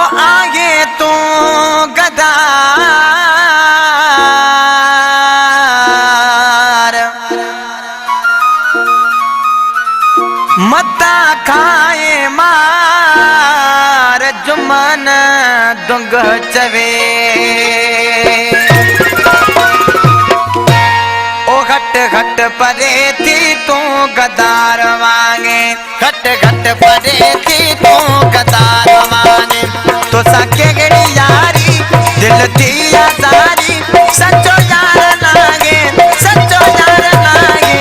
आगे तू गदार मता खाए मार जुमन दुंग चवे ओ घट घट परे थी तू गदार वांगे घट घट परे थी तू गदार वांगे तो सके गड़ी यारी दिल थी आजारी सच्चो यार लागे सच्चो यार लागे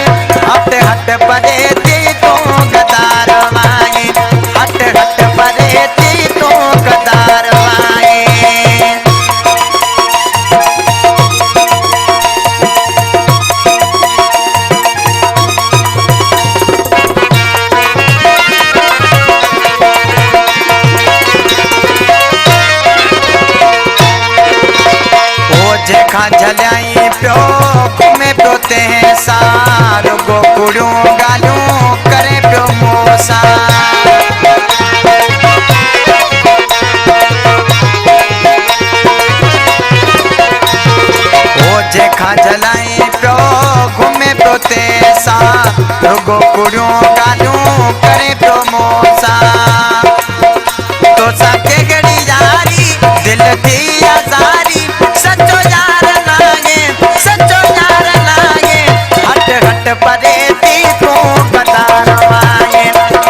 हट हट परे थी तू गदार वांगे हट हट परे थी तू गदार वांगे जेखा झलियाई पियो घुमे पियो तें सार गोकुड़ियों गालियों करे पियो मोसा ओ जेखा झलाई पियो घुमे पियो तें सार गोकुड़ियों गालियों करे पियो मोसा तो सके गड़ी यारी दिल थी आजारी सच्चो यार लागे सच्चो यार लागे हट हट परे थी तू गदार वांगे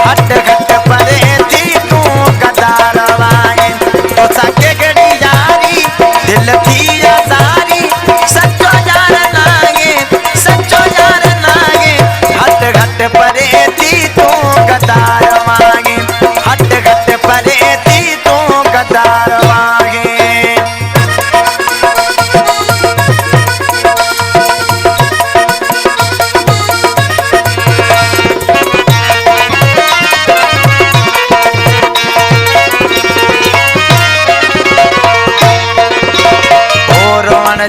हट हट परे थी तू गदार वांगे तो सके गड़ी यारी दिल थी आजारी सच्चो यार लागे सच्चो यार लागे हट हट परे थी तू गदार वांगे हट हट परे थी तू गदार वांगे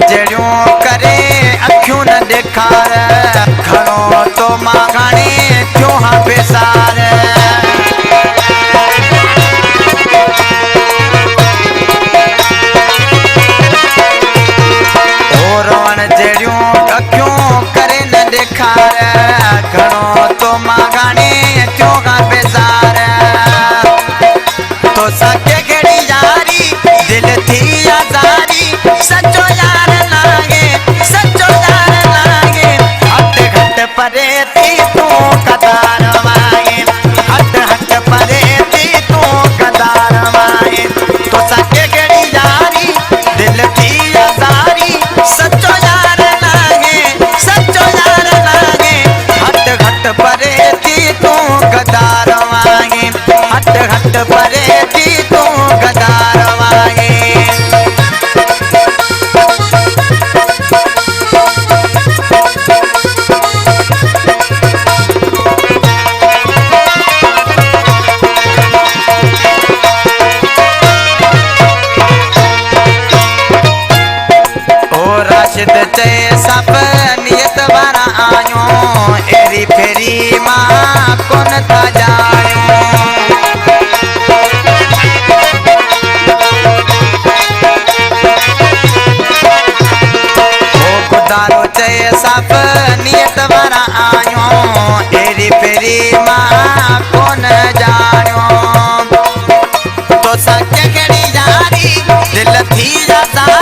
जड़ियों करे अखियों न दिखार घणो तो मांगाने क्यों हाँ बेसार रोवन जड़ियों अखियों करे न दिखार घणो तो मांगाने क्यों हाँ बेसार तो सके गड़ी यारी दिल थी आजारी सच्चो यार लागे सच्चो यार लागे हट हट परे थी तू गदार वांगे हट हट परे थी तू गदार वांगे तो सके गड़ी यारी दिल थी आजारी सच्चो यार लागे सच्चो यार लागे हट हट परे थी तू गदार वांगे हट हट परे थी तू गदार वांगे चे सब नियत वारा आयो एरी फेरी मां कोन था जायो ओ खुदारो चे सब नियत वारा आयो एरी फेरी मां कोन जायो तो सके गड़ी यारी दिल थी जाता